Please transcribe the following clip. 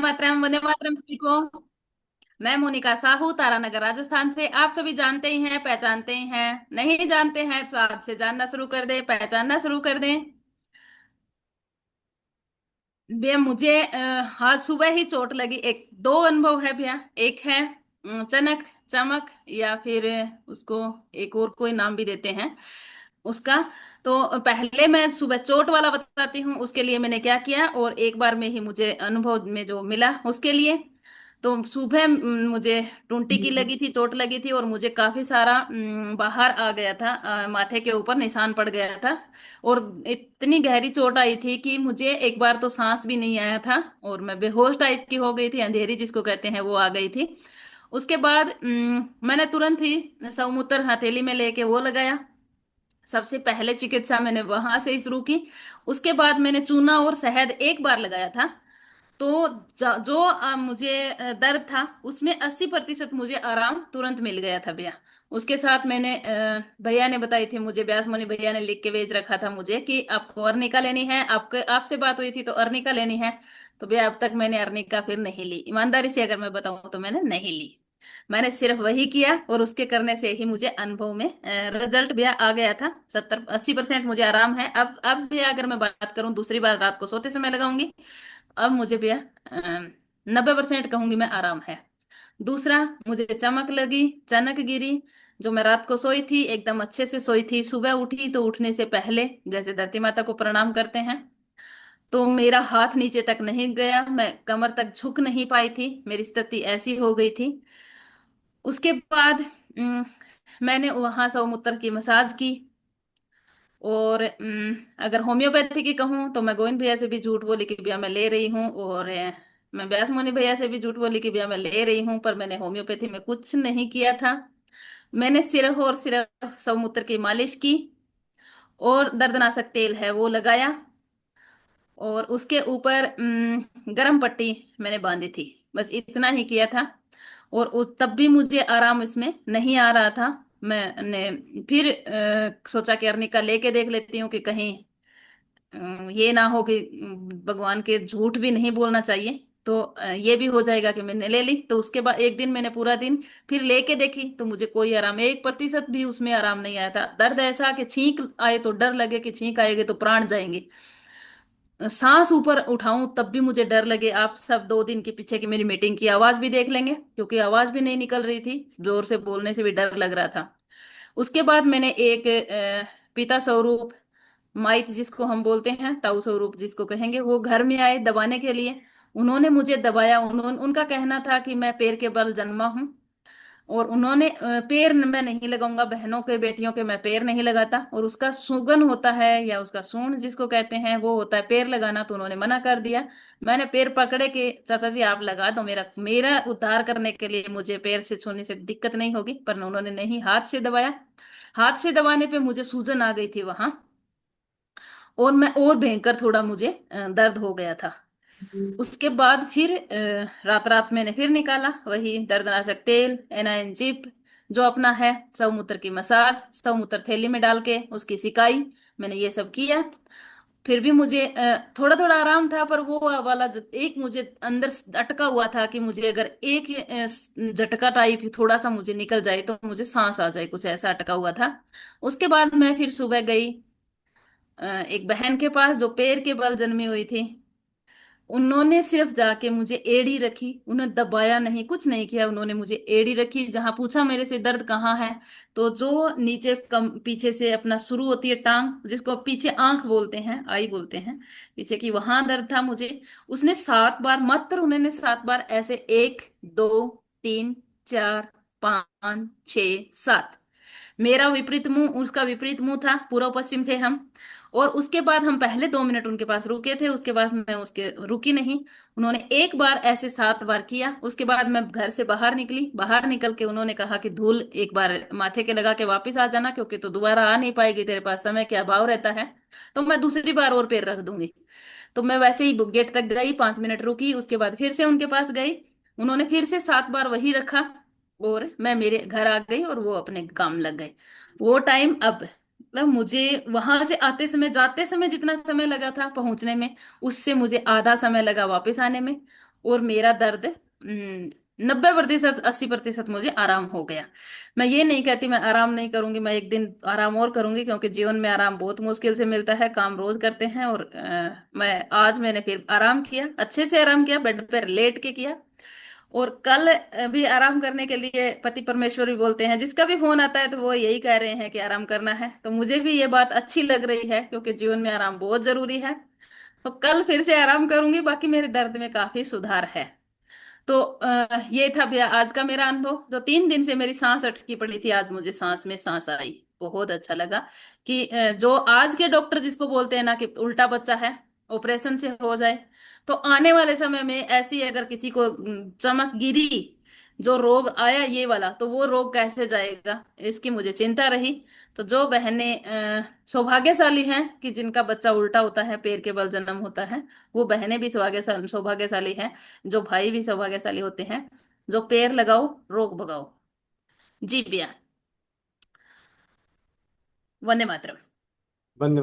वंदे मातरम सभी को। मैं मोनिका साहू तारानगर राजस्थान से। आप सभी जानते ही हैं, पहचानते ही हैं। नहीं जानते हैं तो आज से जानना शुरू कर दें, पहचानना शुरू कर दें। भैया मुझे आज सुबह ही चोट लगी। एक दो अनुभव है भैया। एक है चनक चमक, या फिर उसको एक और कोई नाम भी देते हैं उसका। तो पहले मैं सुबह चोट वाला बताती हूँ, उसके लिए मैंने क्या किया, और एक बार में ही मुझे अनुभव में जो मिला उसके लिए। तो सुबह मुझे टूंटी की लगी थी, चोट लगी थी, और मुझे काफी सारा बाहर आ गया था, माथे के ऊपर निशान पड़ गया था। और इतनी गहरी चोट आई थी कि मुझे एक बार तो सांस भी नहीं आया था, और मैं बेहोश टाइप की हो गई थी, अंधेरी जिसको कहते हैं वो आ गई थी। उसके बाद मैंने तुरंत ही सौमूत्र हथेली में लेके वो लगाया। सबसे पहले चिकित्सा मैंने वहां से ही शुरू की। उसके बाद मैंने चूना और शहद एक बार लगाया था। तो जो मुझे दर्द था उसमें 80% मुझे आराम तुरंत मिल गया था भैया। उसके साथ मैंने भैया ने बताई थी मुझे, व्यास मुनि भैया ने लिख के भेज रखा था मुझे कि आपको अर्निका लेनी है। आपके आपसे बात हुई थी तो अर्निका लेनी है। तो भैया अब तक मैंने अर्निका फिर नहीं ली। ईमानदारी से अगर मैं बताऊं तो मैंने नहीं ली। मैंने सिर्फ वही किया, और उसके करने से ही मुझे अनुभव में रिजल्ट भी आ गया था। 70-80% मुझे आराम है। अब भी अगर मैं बात करूं, दूसरी बार रात को सोते समय लगाऊंगी। अब मुझे भैया 90% कहूंगी मैं आराम है। दूसरा, मुझे चमक लगी, चनक गिरी। जो मैं रात को सोई थी एकदम अच्छे से सोई थी, सुबह उठी तो उठने से पहले जैसे धरती माता को प्रणाम करते हैं, तो मेरा हाथ नीचे तक नहीं गया, मैं कमर तक झुक नहीं पाई थी, मेरी स्थिति ऐसी हो गई थी। उसके बाद मैंने वहां सौमूत्र की मसाज की। और अगर होम्योपैथी की कहूँ तो मैं गोविंद भैया से भी झूठ बोली कि भैया मैं ले रही हूँ, और मैं व्यास मुनि भैया से भी झूठ बोली कि भैया मैं ले रही हूँ, पर मैंने होम्योपैथी में कुछ नहीं किया था। मैंने सिर्फ और सिर्फ सौमूत्र की मालिश की, और दर्दनाशक तेल है वो लगाया, और उसके ऊपर गरम पट्टी मैंने बांधी थी। बस इतना ही किया था। और तब भी मुझे आराम इसमें नहीं आ रहा था। मैंने फिर सोचा कि अर्निका लेके देख लेती हूँ कि कहीं ये ना हो कि भगवान के झूठ भी नहीं बोलना चाहिए। तो ये भी हो जाएगा कि मैंने ले ली। तो उसके बाद एक दिन मैंने पूरा दिन फिर लेके देखी तो मुझे कोई आराम, 1% भी उसमें आराम नहीं आया था। दर्द ऐसा कि छींक आए तो डर लगे कि छींक आएगी तो प्राण जाएंगे। सांस ऊपर उठाऊं तब भी मुझे डर लगे। आप सब 2 दिन के पीछे की मेरी मीटिंग की आवाज भी देख लेंगे, क्योंकि आवाज भी नहीं निकल रही थी, जोर से बोलने से भी डर लग रहा था। उसके बाद मैंने एक पिता स्वरूप, माइत जिसको हम बोलते हैं, ताऊ स्वरूप जिसको कहेंगे, वो घर में आए दबाने के लिए। उन्होंने मुझे दबाया। उनका कहना था कि मैं पैर के बल जन्मा हूं, और उन्होंने पैर मैं नहीं लगाऊंगा, बहनों के बेटियों के मैं पैर नहीं लगाता, और उसका सुगन होता है या उसका सूंड जिसको कहते हैं वो होता है पैर लगाना, तो उन्होंने मना कर दिया। मैंने पैर पकड़े कि चाचा जी आप लगा दो, मेरा मेरा उद्धार करने के लिए मुझे पैर से छूने से दिक्कत नहीं होगी। पर उन्होंने नहीं, हाथ से दबाया। हाथ से दबाने पे मुझे सूजन आ गई थी वहां, और मैं और भयंकर थोड़ा मुझे दर्द हो गया था। उसके बाद फिर रात रात मैंने फिर निकाला वही दर्दनाशक तेल, एनाइन चिप, जो अपना है, सौमूत्र की मसाज, सौमूत्र थैली में डाल के उसकी सिकाई, मैंने ये सब किया। फिर भी मुझे थोड़ा थोड़ा आराम था, पर वो वाला एक मुझे अंदर अटका हुआ था कि मुझे अगर एक झटका टाइप थोड़ा सा मुझे निकल जाए तो मुझे सांस आ जाए, कुछ ऐसा अटका हुआ था। उसके बाद मैं फिर सुबह गई एक बहन के पास जो पैर के बल जन्मी हुई थी। उन्होंने सिर्फ जाके मुझे एड़ी रखी, उन्होंने दबाया नहीं, कुछ नहीं किया। उन्होंने मुझे एड़ी रखी, जहां पूछा मेरे से दर्द कहाँ है, तो जो नीचे कम पीछे से अपना शुरू होती है टांग, जिसको पीछे आंख बोलते हैं, आई बोलते हैं, पीछे की, वहां दर्द था मुझे। उसने 7 बार, मात्र उन्होंने 7 बार ऐसे, 1, 2, 3, 4, 5, 6, 7, मेरा विपरीत मुंह उसका विपरीत मुंह था, पूर्व पश्चिम थे हम। और उसके बाद हम पहले 2 मिनट उनके पास रुके थे, उसके बाद मैं उसके रुकी नहीं। उन्होंने एक बार ऐसे 7 बार किया। उसके बाद मैं घर से बाहर निकली। बाहर निकल के उन्होंने कहा कि धूल एक बार माथे के लगा के वापस आ जाना, क्योंकि तो दोबारा आ नहीं पाएगी, तेरे पास समय के अभाव रहता है, तो मैं दूसरी बार और पैर रख दूंगी। तो मैं वैसे ही गेट तक गई, 5 मिनट रुकी, उसके बाद फिर से उनके पास गई। उन्होंने फिर से 7 बार वही रखा, और मैं मेरे घर आ गई, और वो अपने काम लग गए। वो टाइम अब, मतलब मुझे वहां से आते समय, जाते समय जितना समय लगा था पहुंचने में, उससे मुझे आधा समय लगा वापस आने में। और मेरा दर्द 90% 80% मुझे आराम हो गया। मैं ये नहीं कहती मैं आराम नहीं करूंगी, मैं एक दिन आराम और करूंगी, क्योंकि जीवन में आराम बहुत मुश्किल से मिलता है, काम रोज करते हैं। और मैंने फिर आराम किया, अच्छे से आराम किया, बेड पर लेट के किया। और कल भी आराम करने के लिए पति परमेश्वर भी बोलते हैं, जिसका भी फोन आता है तो वो यही कह रहे हैं कि आराम करना है। तो मुझे भी ये बात अच्छी लग रही है, क्योंकि जीवन में आराम बहुत जरूरी है। तो कल फिर से आराम करूंगी, बाकी मेरे दर्द में काफी सुधार है। तो ये था भैया आज का मेरा अनुभव। जो 3 दिन से मेरी सांस अटकी पड़ी थी, आज मुझे सांस में सांस आई, बहुत अच्छा लगा। कि जो आज के डॉक्टर जिसको बोलते हैं ना कि उल्टा बच्चा है, ऑपरेशन से हो जाए, तो आने वाले समय में ऐसी अगर किसी को चमक गिरी, जो रोग आया ये वाला, तो वो रोग कैसे जाएगा, इसकी मुझे चिंता रही। तो जो बहनें सौभाग्यशाली हैं कि जिनका बच्चा उल्टा होता है, पैर के बल जन्म होता है, वो बहनें भी सौभाग्यशाली हैं। जो भाई भी सौभाग्यशाली होते हैं। जो पैर लगाओ, रोग भगाओ। जी भैया। वंदे मातरम।